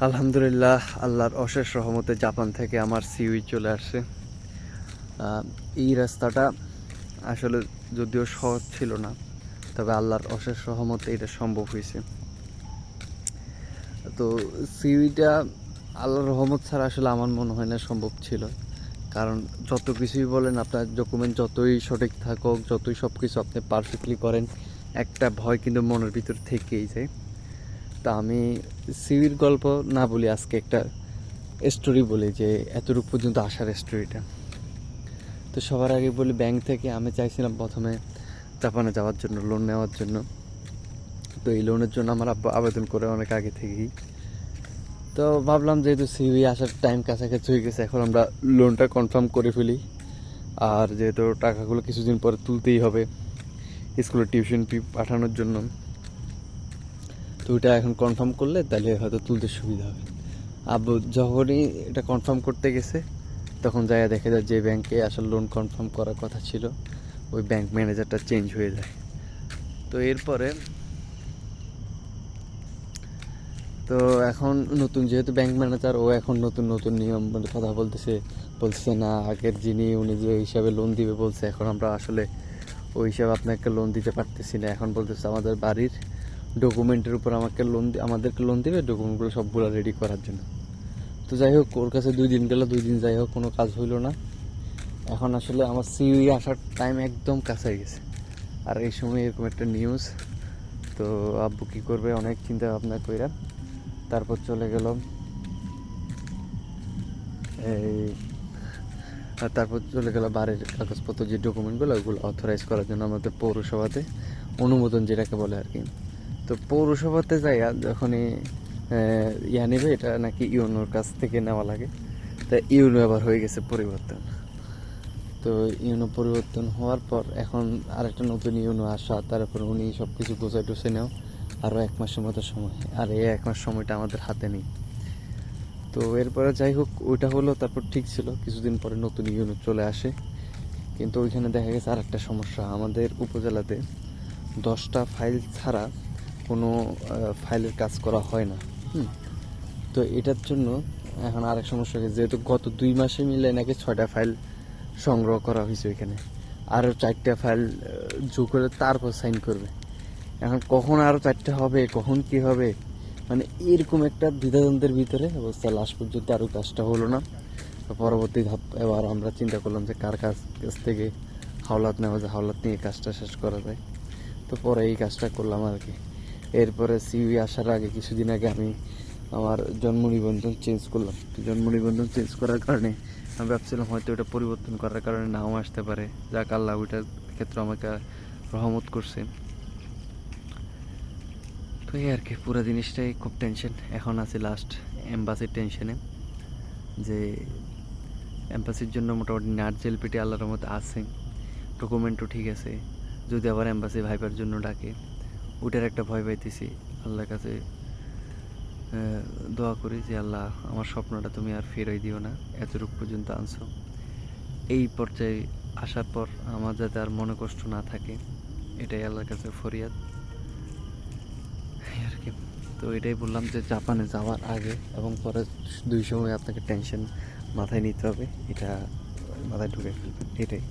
আলহামদুলিল্লাহ, আল্লাহর অশেষ রহমতে জাপান থেকে আমার সিউই চলে আসছে। এই রাস্তাটা আসলে যদিও সহজ ছিল না, তবে আল্লাহর অশেষ রহমতে এটা সম্ভব হয়েছে। তো সিউইটা আল্লাহর রহমত ছাড়া আসলে আমার মনে হয় না সম্ভব ছিল। কারণ যত কিছুই বলেন, আপনার ডকুমেন্ট যতই সঠিক থাকুক, যতই সব কিছু আপনি পারফেক্টলি করেন, একটা ভয় কিন্তু মনের ভিতর থেকেই যায়। তা আমি সিউইর গল্প না বলি, আজকে একটা স্টোরি বলি যে এতটুকু পর্যন্ত আসার স্টোরিটা। তো সবার আগে বলি, ব্যাংক থেকে আমি চাইছিলাম প্রথমে জাপানে যাওয়ার জন্য, লোন নেওয়ার জন্য। তো এই লোনের জন্য আমার আব্বা আবেদন করে অনেক আগে থেকেই। তো ভাবলাম যেহেতু সিভি আসার টাইম কাছাকাছি হয়ে গেছে, এখন আমরা লোনটা কনফার্ম করে ফেলি। আর যেহেতু টাকাগুলো কিছুদিন পরে তুলতেই হবে স্কুলের টিউশন ফি পাঠানোর জন্য, তো ওইটা এখন কনফার্ম করলে তাহলে হয়তো তুলতে সুবিধা হবে। আব্বু যখনই এটা কনফার্ম করতে গেছে, তখন যাইয়া দেখে যায় যে ব্যাংকে আসলে লোন কনফার্ম করার কথা ছিল, ওই ব্যাংক ম্যানেজারটা চেঞ্জ হয়ে যায়। তো এরপরে তো এখন নতুন যেহেতু ব্যাংক ম্যানেজার, ও এখন নতুন নতুন নিয়ম মানে কথা বলছে না, আগের যিনি উনি যে হিসাবে লোন দিবে বলছে, এখন আমরা আসলে ওই হিসাবে আপনাকে লোন দিতে পারতেছি না। এখন বলতেছে আমাদের বাড়ির ডকুমেন্টের উপর আমাদেরকে লোন দিবে, ডকুমেন্টগুলো সবগুলো রেডি করার জন্য। তো যাই হোক, ওর কাছে 2 দিন গেল, 2 দিন যাই হোক কোনো কাজ হইলো না। এখন আসলে আমার সিউই আসার টাইম একদম কাছে গেছে, আর এই সময় এরকম একটা নিউজ। তো আব্বু কী করবে অনেক চিন্তা ভাবনা কইরা তারপর চলে গেল এই তারপর চলে গেল বাড়ির কাগজপত্র, যে ডকুমেন্টগুলো ওগুলো অথরাইজ করার জন্য আমাদের পৌরসভাতে, অনুমোদন যেটাকে বলে আর কি। তো পৌরসভাতে যাইয়া যখনই ইয়া নেবে, এটা নাকি ইউনোর কাছ থেকে নেওয়া লাগে। তা ইউনো আবার হয়ে গেছে পরিবর্তন। তো ইউনো পরিবর্তন হওয়ার পর এখন আরেকটা নতুন ইউনো আসা, তারপর উনি সব কিছু গোছাই টোছাই নেও, আরও 1 মাসের মতো সময়। আর এই 1 মাস সময়টা আমাদের হাতে নেই। তো এরপরে যাই হোক, ওইটা হলো, তারপর ঠিক ছিল। কিছুদিন পরে নতুন ইউনো চলে আসে, কিন্তু ওইখানে দেখা গেছে আর একটা সমস্যা। আমাদের উপজেলাতে 10টা ফাইল ছাড়া কোনো ফাইলের কাজ করা হয় না। তো এটার জন্য এখন আরেক সমস্যা হয়েছে, যেহেতু গত 2 মাসে মিলে নাকি 6টা ফাইল সংগ্রহ করা হয়েছে ওইখানে, আরও 4টা ফাইল যোগ করে তারপর সাইন করবে। এখন কখন আরও 4টা হবে, কখন কি হবে, মানে এরকম একটা দ্বিধাদ্বন্দ্বের ভিতরে অবস্থা। লাস্ট পর্যন্ত আরও কাজটা হলো না। পরবর্তী ধাপ এবার আমরা চিন্তা করলাম যে কাছ থেকে হাওলাত নেওয়া যায়, হাওলাত নিয়ে কাজটা শেষ করা যায়। তো পরে এই কাজটা করলাম আর কি। এরপরে সিউই আসার আগে কিছুদিন আগে আমি আমার জন্ম নিবন্ধন চেঞ্জ করলাম। তো জন্ম নিবন্ধন চেঞ্জ করার কারণে আমি ভাবছিলাম হয়তো ওটা পরিবর্তন করার কারণে নাও আসতে পারে। যাক, আল্লাহ ওইটার ক্ষেত্রে আমাকে রহমত করছে। তো এই আর কি, পুরো জিনিসটাই খুব টেনশন। এখন আছি লাস্ট এম্বাসির টেনশনে, যে এম্বাসির জন্য মোটামুটি নাট জেল পেটে আল্লাহর রহমতে আছে, ডকুমেন্টও ঠিক আছে। যদি আবার এম্বাসি ভাইবার জন্য ডাকে, ওটার একটা ভয় পাইতেছি। আল্লাহর কাছে দোয়া করি যে আল্লাহ, আমার স্বপ্নটা তুমি আর ফেরাই দিও না, এতটুকু পর্যন্ত আনছো। এই পর্যায়ে আসার পর আমার যাতে আর মনে কষ্ট না থাকে, এটাই আল্লাহর কাছে ফরিয়াদ আর কি। তো এটাই বললাম যে জাপানে যাওয়ার আগে এবং পরে 2 সময় আপনাকে টেনশন মাথায় নিতে হবে, এটা মাথায় ঢুকে ফেলবেন, এটাই।